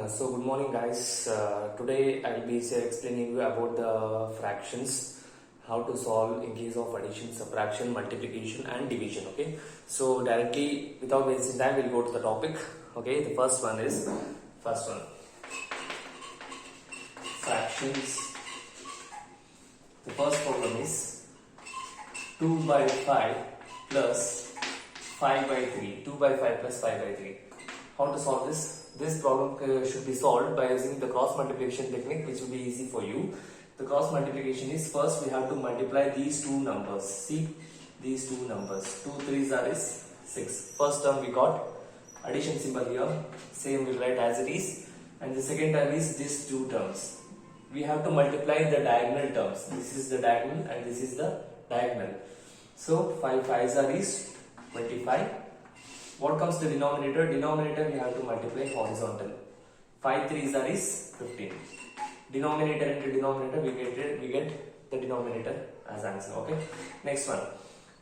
So good morning guys. Today I'll be explaining you about the fractions, how to solve in case of addition, subtraction, multiplication and division. Okay, so directly without wasting time we'll go to the topic. Okay, the first one fractions. The first problem is 2 by 5 plus 5 by 3. 2 by 5 plus 5 by 3. How to solve this? This problem should be solved by using the cross multiplication technique, which will be easy for you. The cross multiplication is, first we have to multiply these two numbers. See these two numbers. 2 3s are 6. First term we got addition symbol here. Same we'll write as it is. And the second term is these two terms. We have to multiply the diagonal terms. This is the diagonal and this is the diagonal. So 5 5s are 25. What comes to denominator? Denominator we have to multiply horizontal. 5 3s are 15. Denominator into denominator we get the denominator as answer. Okay. Next one.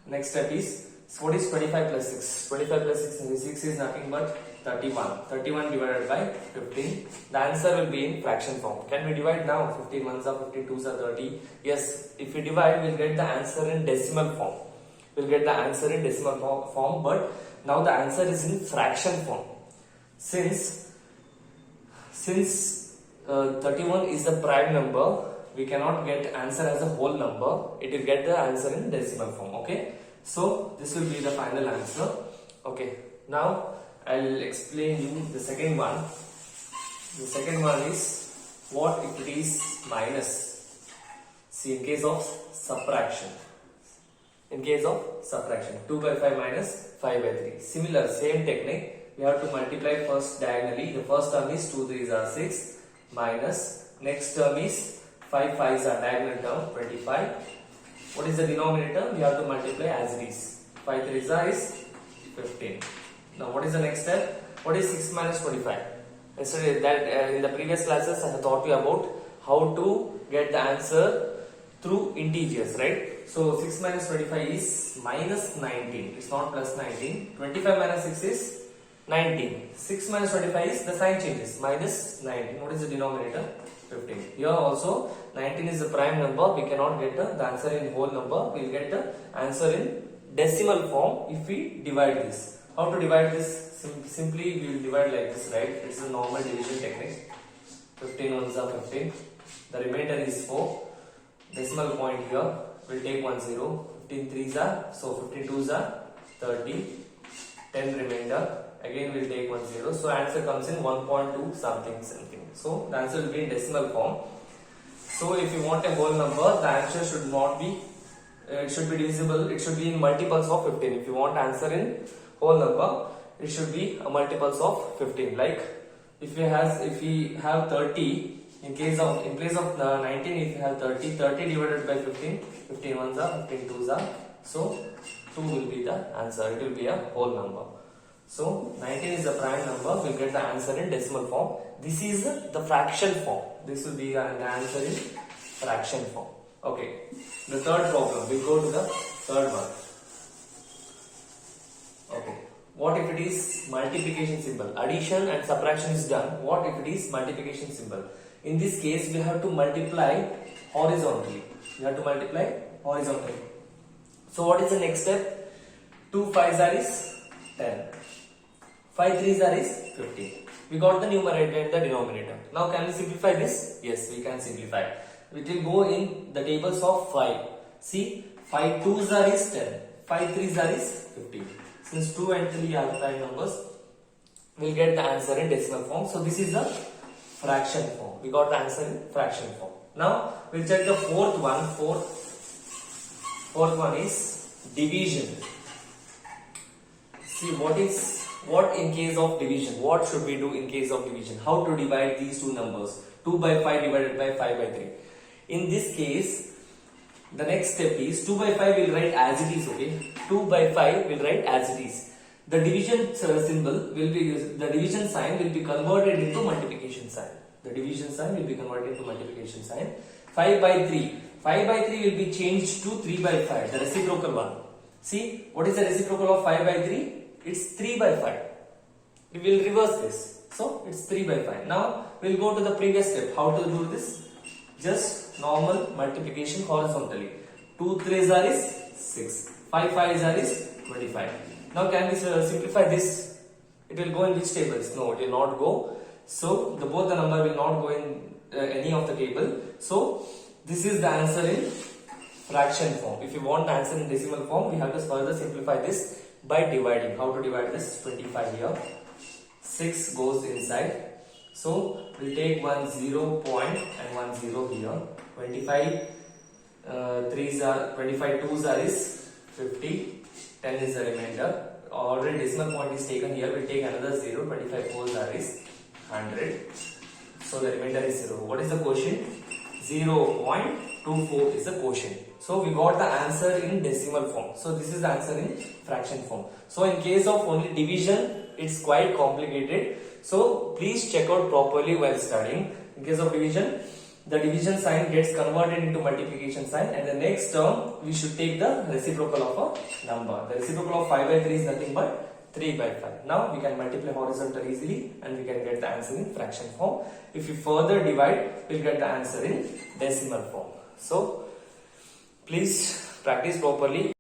Next step is, so what is 25 plus 6? 25 plus 6 is nothing but 31. 31 divided by 15. The answer will be in fraction form. Can we divide now? 15 ones are 15, 2s are 30. Yes, if we divide, we'll get the answer in decimal form. We'll get the answer in decimal form, but now the answer is in fraction form. Since 31 is the prime number, we cannot get answer as a whole number. It will get the answer in decimal form. Okay. So this will be the final answer. Okay. Now I'll explain you the second one. The second one is, what if it is minus? See, in case of subtraction. In case of subtraction, 2 by 5 minus 5 by 3. Similar, same technique. We have to multiply first diagonally. The first term is 2 3s are 6 minus, next term is 5 5s are diagonal term 25. What is the denominator? We have to multiply as it is. 5 3s are 15. Now what is the next step? What is 6 minus 25? Yesterday in the previous classes I have taught you about how to get the answer through integers, right? So 6 minus 25 is minus 19. It's not plus 19. 25 minus 6 is 19. 6 minus 25 is, the sign changes, minus 19. What is the denominator? 15. Here also 19 is the prime number. We cannot get the answer in whole number. We will get the answer in decimal form if we divide this. How to divide this? Simply we will divide like this, right? It's a normal division technique. 15 ones are 15. The remainder is 4. Decimal point here. We'll take 1 0. 15 3s are, so 15 2s are 30. 10 remainder. Again we'll take 1 0. So answer comes in 1.2 something. So the answer will be in decimal form. So if you want a whole number, the answer should not be, it should be divisible. It should be in multiples of 15. If you want answer in whole number, it should be a multiples of 15. Like if we have 30. In place of 19, if you have 30 divided by 15, 15 ones are, 15 2s are, so 2 will be the answer. It will be a whole number. So 19 is the prime number. We'll get the answer in decimal form. This is the fraction form. This will be the answer in fraction form. Okay. The third problem. We'll go to the third one. Okay. What if it is multiplication symbol? Addition and subtraction is done. What if it is multiplication symbol? In this case, we have to multiply horizontally. So what is the next step? 2 5s are 10. 5 3s are 15. We got the numerator and the denominator. Now can we simplify this? Yes, we can simplify. We will go in the tables of 5. See, 5 2s are 10. 5 3s are 15. Since 2 and 3 are prime numbers, we will get the answer in decimal form. So this is the fraction form. We got the answer in fraction form. Now we'll check the fourth one. Fourth one is division. See, what in case of division? What should we do in case of division? How to divide these two numbers? 2 by 5 divided by 5 by 3. In this case, the next step is 2 by 5 will write as it is. Okay, 2 by 5 will write as it is. The division symbol will be, the division sign will be converted into multiplication sign. The division sign will be converted into multiplication sign. 5 by 3. 5 by 3 will be changed to 3 by 5, the reciprocal one. See, what is the reciprocal of 5 by 3? It's 3 by 5. we will reverse this. So it's 3 by 5. Now we'll go to the previous step. How to do this? Just normal multiplication horizontally. 2 3s are is 6. 5 5s are is 25. Now can we simplify this? It will go in which tables? No, it will not go. So both the number will not go in any of the table. So this is the answer in fraction form. If you want the answer in decimal form, we have to further simplify this by dividing. How to divide this? 25 here. 6 goes inside. So we'll take 1 0 point and 1 0 here. 25 2s are is 50. 10 is the remainder. Already decimal point is taken here. We'll take another 0. 25 4s are is 100. So the remainder is 0. What is the quotient? 0.24 is the quotient. So we got the answer in decimal form. So this is the answer in fraction form. So in case of only division, it's quite complicated. So please check out properly while studying. In case of division, the division sign gets converted into multiplication sign, and the next term we should take the reciprocal of a number. The reciprocal of 5 by 3 is nothing but 3 by 5. Now we can multiply horizontal easily and we can get the answer in fraction form. If you further divide, we'll get the answer in decimal form. So please practice properly